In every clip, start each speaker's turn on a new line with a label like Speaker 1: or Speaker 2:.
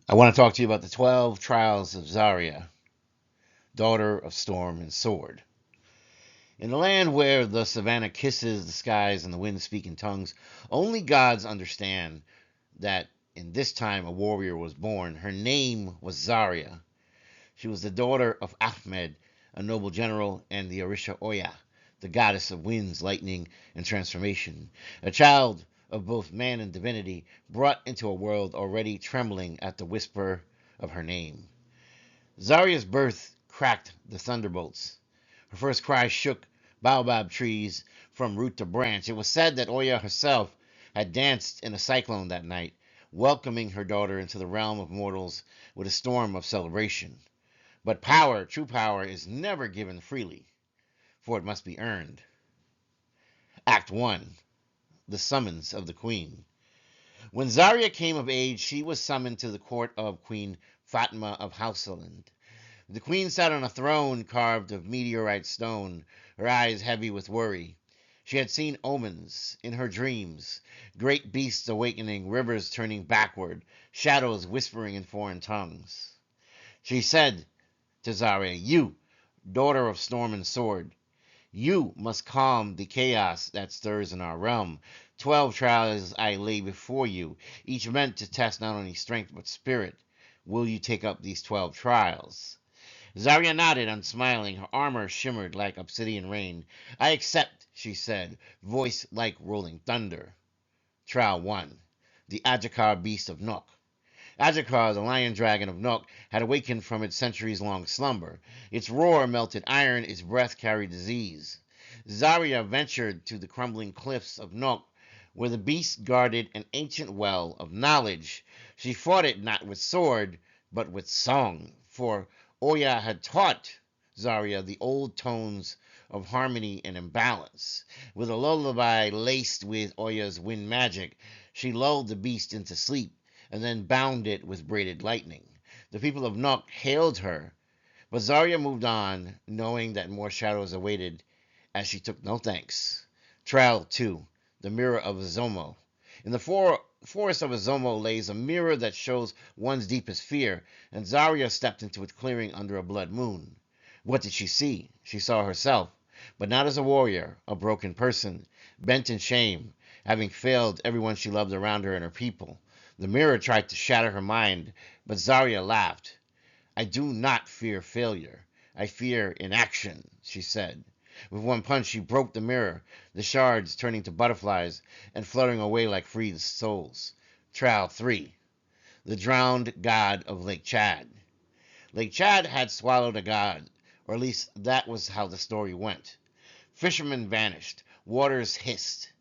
Speaker 1: I want to talk to you about the 12 trials of Zaria, daughter of storm and sword. In a land where the savannah kisses the skies and the winds speak in tongues, only gods understand that in this time a warrior was born. Her name was Zaria. She was the daughter of Ahmed, a noble general, and the Orisha Oya, the goddess of winds, lightning, and transformation. A child of both man and divinity, brought into a world already trembling at the whisper of her name. Zaria's birth cracked the thunderbolts. Her first cry shook baobab trees from root to branch. It was said that Oya herself had danced in a cyclone that night, welcoming her daughter into the realm of mortals with a storm of celebration. But power, true power, is never given freely, for it must be earned. Act 1. The Summons of the Queen. When Zaria came of age, she was summoned to the court of Queen Fatima of Hausaland. The queen sat on a throne carved of meteorite stone, her eyes heavy with worry. She had seen omens in her dreams, great beasts awakening, rivers turning backward, shadows whispering in foreign tongues. She said to Zaria, "You, daughter of storm and sword, you must calm the chaos that stirs in our realm. 12 trials I lay before you, each meant to test not only strength but spirit. Will you take up these 12 trials?" Zaria nodded, unsmiling. Her armor shimmered like obsidian rain. "I accept," she said, voice like rolling thunder. Trial 1. The Ajakar Beast of Nok. Ajakar, the lion dragon of Nok, had awakened from its centuries-long slumber. Its roar melted iron, its breath carried disease. Zaria ventured to the crumbling cliffs of Nok, where the beast guarded an ancient well of knowledge. She fought it not with sword, but with song, for Oya had taught Zaria the old tones of harmony and imbalance. With a lullaby laced with Oya's wind magic, she lulled the beast into sleep and then bound it with braided lightning. The people of Nok hailed her, but Zaria moved on, knowing that more shadows awaited, as she took no thanks. Trial 2. The Mirror of Ezomo. In the forest of Ezomo lays a mirror that shows one's deepest fear, and Zaria stepped into its clearing under a blood moon. What did she see? She saw herself, but not as a warrior, a broken person, bent in shame, having failed everyone she loved around her and her people. The mirror tried to shatter her mind, but Zaria laughed. "I do not fear failure. I fear inaction," she said. With one punch, she broke the mirror, the shards turning to butterflies and fluttering away like freed souls. Trial 3. The Drowned God of Lake Chad. Lake Chad had swallowed a god, or at least that was how the story went. Fishermen vanished, waters hissed.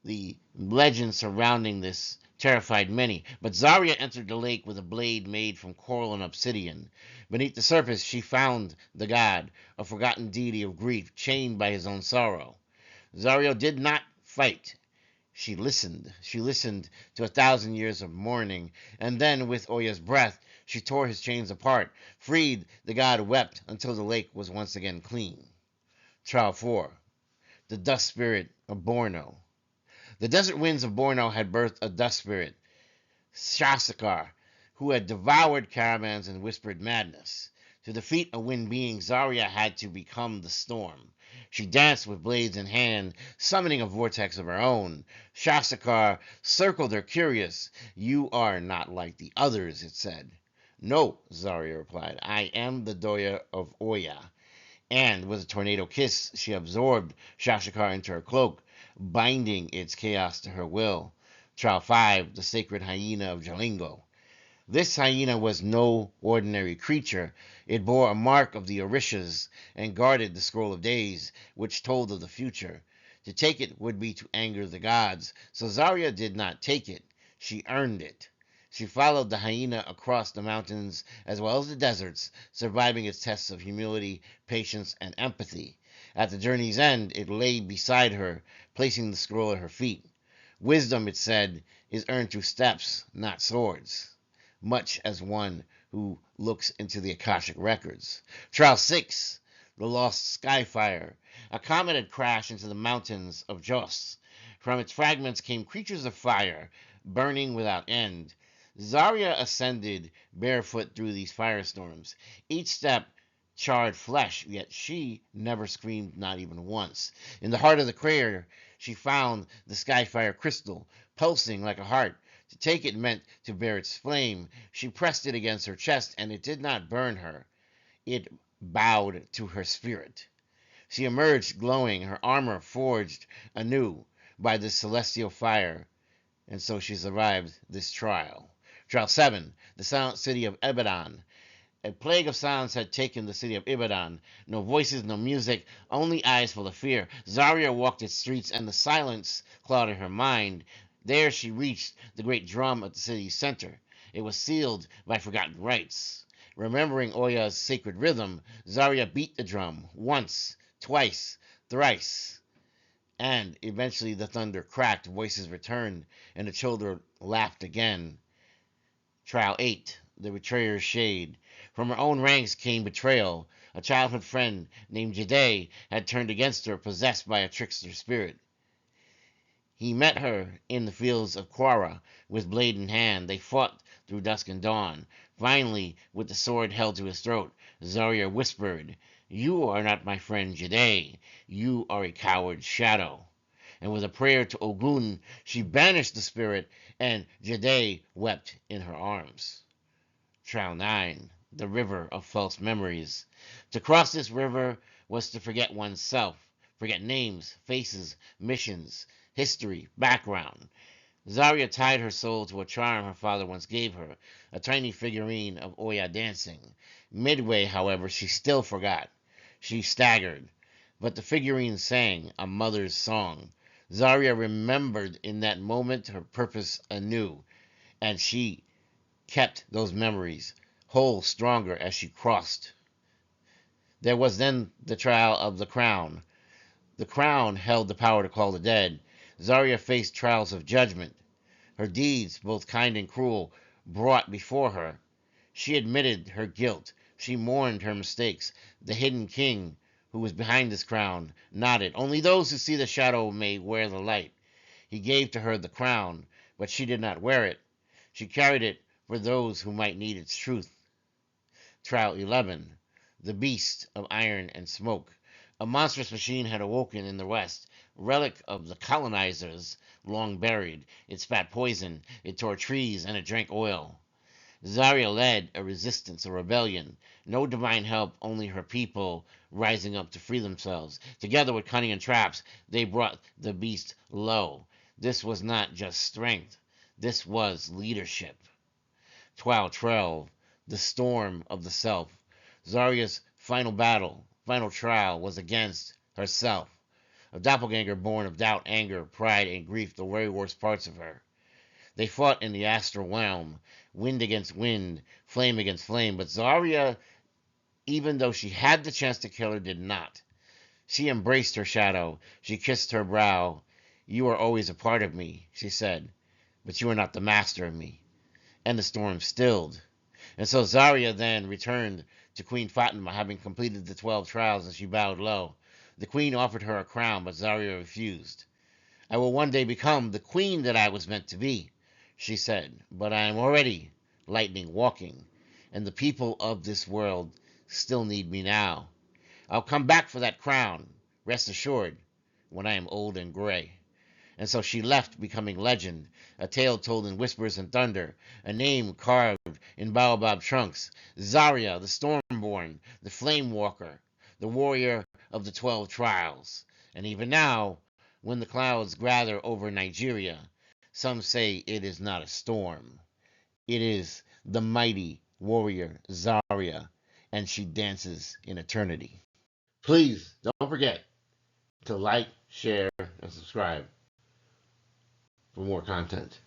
Speaker 1: The legend surrounding this terrified many, but Zaria entered the lake with a blade made from coral and obsidian. Beneath the surface she found the god, a forgotten deity of grief, chained by his own sorrow. Zaria did not fight. She listened. She listened to 1,000 years of mourning, and then, with Oya's breath, she tore his chains apart. Freed, the god wept until the lake was once again clean. Trial 4. The Dust Spirit of Borno. The desert winds of Borno had birthed a dust spirit, Shasakar, who had devoured caravans and whispered madness. To defeat a wind being, Zaria had to become the storm. She danced with blades in hand, summoning a vortex of her own. Shasakar circled her, curious. "You are not like the others," it said. "No," Zaria replied. "I am the daughter of Oya." And with a tornado kiss, she absorbed Shashakar into her cloak, binding its chaos to her will. Trial 5. The Sacred Hyena of Jalingo. This hyena was no ordinary creature. It bore a mark of the Orishas and guarded the Scroll of Days, which told of the future. To take it would be to anger the gods, so Zaria did not take it. She earned it. She followed the hyena across the mountains as well as the deserts, surviving its tests of humility, patience, and empathy. At the journey's end, it lay beside her, placing the scroll at her feet. Wisdom, it said, is earned through steps, not swords, much as one who looks into the Akashic records. Trial 6. The Lost Skyfire. A comet had crashed into the mountains of Jos. From its fragments came creatures of fire, burning without end. Zaria ascended barefoot through these firestorms. Each step charred flesh, yet she never screamed, not even once. In the heart of the crater, she found the Skyfire crystal, pulsing like a heart. To take it meant to bear its flame. She pressed it against her chest, and it did not burn her. It bowed to her spirit. She emerged glowing, her armor forged anew by this celestial fire, and so she survived this trial. Trial 7, the silent city of Ibadan. A plague of silence had taken the city of Ibadan. No voices, no music, only eyes full of fear. Zaria walked its streets, and the silence clouded her mind. There she reached the great drum at the city's center. It was sealed by forgotten rites. Remembering Oya's sacred rhythm, Zaria beat the drum once, twice, thrice, and eventually the thunder cracked, voices returned, and the children laughed again. Trial 8, the betrayer's shade. From her own ranks came betrayal. A childhood friend named Jade had turned against her, possessed by a trickster spirit. He met her in the fields of Quara, with blade in hand. They fought through dusk and dawn. Finally, with the sword held to his throat, Zaria whispered, "You are not my friend Jade. You are a coward shadow." And with a prayer to Ogun, she banished the spirit, and Jade wept in her arms. Trial 9, the river of false memories. To cross this river was to forget oneself, forget names, faces, missions, history, background. Zaria tied her soul to a charm her father once gave her, a tiny figurine of Oya dancing. Midway, however, she still forgot. She staggered, but the figurine sang a mother's song. Zaria remembered in that moment her purpose anew, and she kept those memories whole stronger as she crossed. There was then the trial of the crown. The crown held the power to call the dead. Zaria faced trials of judgment, her deeds, both kind and cruel, brought before her. She admitted her guilt. She mourned her mistakes. The hidden king, who was behind this crown, nodded. Only those who see the shadow may wear the light. He gave to her the crown, but she did not wear it. She carried it for those who might need its truth. Trial 11, the beast of iron and smoke. A monstrous machine had awoken in the west, relic of the colonizers, long buried. It spat poison, it tore trees, and it drank oil. Zaria led a resistance, a rebellion. No divine help, only her people rising up to free themselves. Together with cunning and traps, they brought the beast low. This was not just strength, this was leadership. Trial 12, the storm of the self. Zaria's final battle, final trial, was against herself. A doppelganger born of doubt, anger, pride, and grief, the very worst parts of her. They fought in the astral realm, wind against wind, flame against flame, but Zaria, even though she had the chance to kill her, did not. She embraced her shadow. She kissed her brow. "You are always a part of me," she said, "but you are not the master of me." And the storm stilled. And so Zaria then returned to Queen Fatima, having completed the 12 trials, and she bowed low. The queen offered her a crown, but Zaria refused. "I will one day become the queen that I was meant to be," she said, "but I am already lightning walking, and the people of this world still need me now. I'll come back for that crown, rest assured, when I am old and gray." And so she left, becoming legend, a tale told in whispers and thunder, a name carved in baobab trunks. Zaria, the Stormborn, the Flame Walker, the warrior of the 12 trials. And even now, when the clouds gather over Nigeria, some say it is not a storm. It is the mighty warrior Zaria, and she dances in eternity. Please don't forget to like, share, and subscribe for more content.